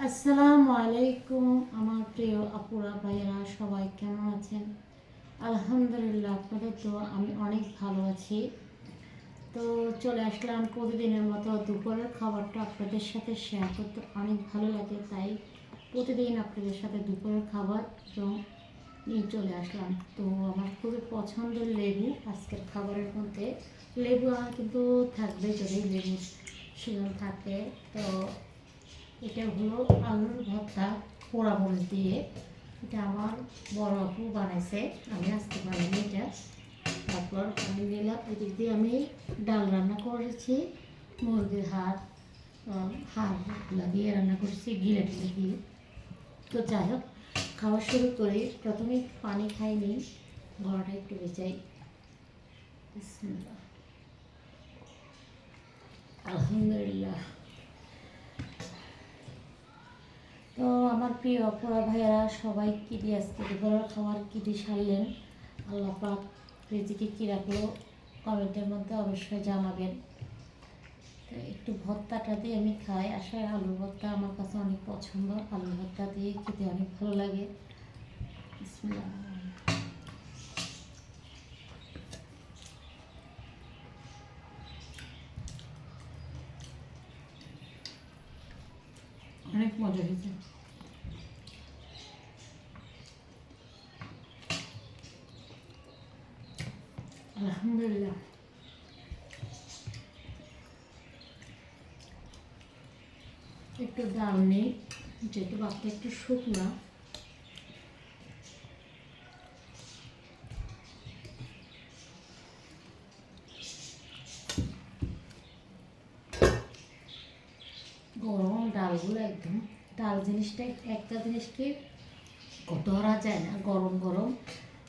আসসালামু আলাইকুম আমার প্রিয় আপুরা ভাইয়েরা সবাই কেমন আছেন? আলহামদুলিল্লাহ, আপনাদের তো আমি অনেক ভালো আছি। তো চলে আসলাম প্রতিদিনের মতো দুপুরের খাবারটা আপনাদের সাথে শেয়ার করতে অনেক ভালো লাগে, তাই প্রতিদিন আপনাদের সাথে দুপুরের খাবার এবং নিয়ে চলে আসলাম। তো আমার খুবই পছন্দের লেবু, আজকের খাবারের মধ্যে লেবু আমার কিন্তু থাকবে, যদি লেবু সিজন থাকে। তো এটা হলো আলুর ভর্তা পোড়া মরিচ দিয়ে। এটা আমার বড় আপু বানাইছে, আমি আজকে বানাইনি এটা। তারপর আমি দিলাম, এদিক দিয়ে আমি ডাল রান্না করেছি, মুরগির হাড়গুলো দিয়ে রান্না করেছি গিলে টিলে দিয়ে। তো যাই হোক, খাওয়া শুরু করি। প্রথমে পানি খাইনি, গলাটা একটু বেচাই। বিসমিল্লাহ। আলহামদুলিল্লাহ। তো আমার প্রিয় অপরা ভাইয়েরা সবাই কী দিয়ে আজকে দুপুরের খাবার কী দিয়ে সারলেন, আল্লাহ পাক রিজিকে কী রাখলো কমেন্টের মধ্যে অবশ্যই জানাবেন। তো একটু ভর্তাটা দিয়ে আমি খাই, আসলে আলুর ভর্তা আমার কাছে অনেক পছন্দ, আলুর ভর্তা দিয়ে খেতে অনেক ভালো লাগে। বিসমিল্লাহ। অনেক মজা হয়েছে। আলহামদুলিল্লাহ। একটু ডাল নেই, যেহেতু ভাতটা একটু শুকনা। গরম ডালগুলো একদম, ডাল জিনিসটা একটা জিনিসকে ধরা যায় না, গরম গরম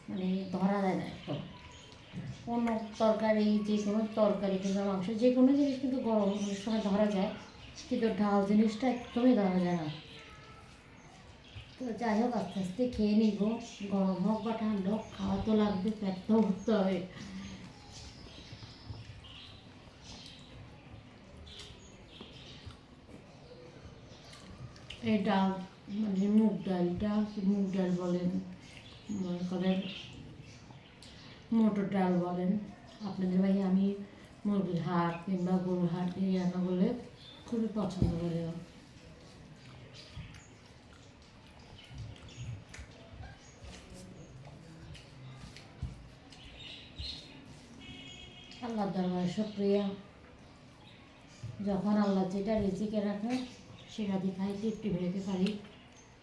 মানে ধরা যায় না একদম। অন্য তরকারি, যে কোনো তরকারি কিংবা মাংস, যে কোনো জিনিস কিন্তু গরম অনেক সময় ধরা যায়, কিন্তু ডাল জিনিসটা একদমই ধরা যায় না। তো যাই হোক, আস্তে আস্তে খেয়ে নিব, গরম হোক বা ঠান্ডা হোক, খাওয়া তো লাগবে, পেট তো ভরতে হবে। এই ডাল মানে মুগ ডালটা, মুগ ডাল বলেন, মনে করেন মটর ডাল বলেন, আপনাদের ভাই আমি মুরগির হাড় কিংবা গরুর হাড় দিয়ে রান্না করলে খুবই পছন্দ করে। আল্লাহ দরবারে শুকরিয়া, যখন আল্লাহ যেটা রিজিকে রাখে সেটা দিয়ে খাই, তৃপ্তি বেরোতে পারি।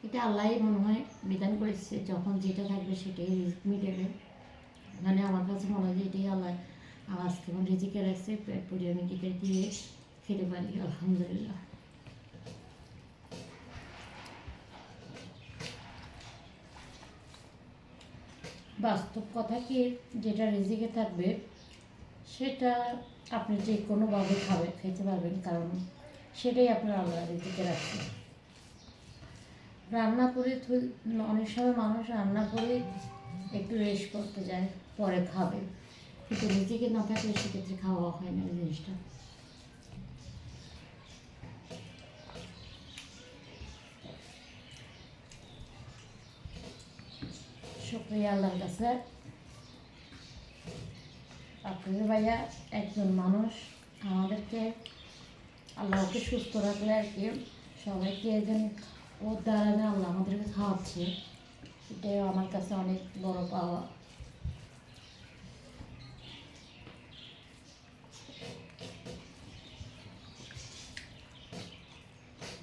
এটা আল্লাহই মনে হয় বিধান করেছে, যখন যেটা থাকবে সেটাই রিজিক মিটাবে। মানে আমার কাছে মনে হয় যে এটাই আল্লাহ আওয়াজ কেমন রিজিকে রাখছে, পেট পরে আমি কেটে দিয়ে খেতে পারি, আলহামদুলিল্লাহ। বাস্তব কথা কি, যেটা রিজিকে থাকবে সেটা আপনি যে কোনোভাবে খেতে পারবেন, কারণ সেটাই আপনার আল্লাহ রিজিকে রাখছে। রান্না করে অনেক সময় মানুষ রান্না করে একটু রেস্ট করতে যায়, পরে খাবে, কিন্তু রিজিকে না থাকলে সেক্ষেত্রে খাওয়া হয় না এই জিনিসটা। শুকরিয়া আল্লাহর কাছে। আপনাদের ভাইয়া একজন মানুষ, আমাদেরকে আল্লাহকে সুস্থ রাখলে আর কি, সবাইকে একজন ওর দ্বারা আল্লাহ আমাদেরকে খাওয়াচ্ছে, এটাই আমার কাছে অনেক বড় পাওয়া।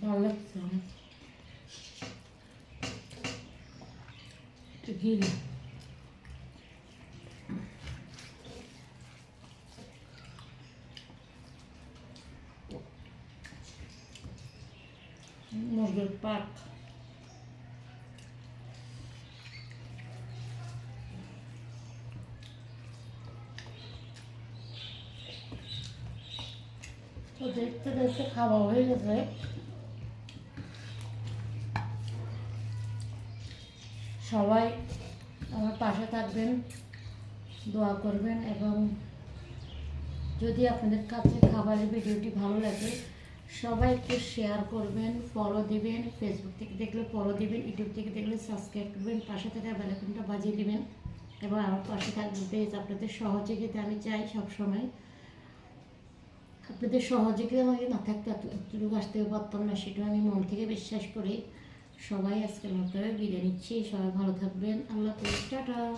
ভালো লাগছে অনেক। একটু ঘি দিই। মুরগির পাক, তো দেখতে দেখতে খাওয়া হয়ে গেছে। সবাই আমার পাশে থাকবেন, দোয়া করবেন, এবং যদি আপনাদের কাছে খাবারের ভিডিওটি ভালো লাগে সবাই একটু শেয়ার করবেন, ফলো দিবেন, ফেসবুক থেকে দেখলে ফলো দিবেন, ইউটিউব থেকে দেখলে সাবস্ক্রাইব করবেন, পাশে থাকা বেল আইকনটা বাজিয়ে দিবেন এবং আমার পাশে থাকবেন। প্লিজ আপনাদের সহযোগিতা আমি চাই সবসময়। আপনাদের সহযোগিতা আমাকে না থাকতে এতটুকু আসতে পারতাম না, সেটা আমি মন থেকে বিশ্বাস করি। সবাই আজকে মতো বিদায় নিচ্ছি। সবাই ভালো থাকবেন। আল্লাহ হাফেজ, টাটা।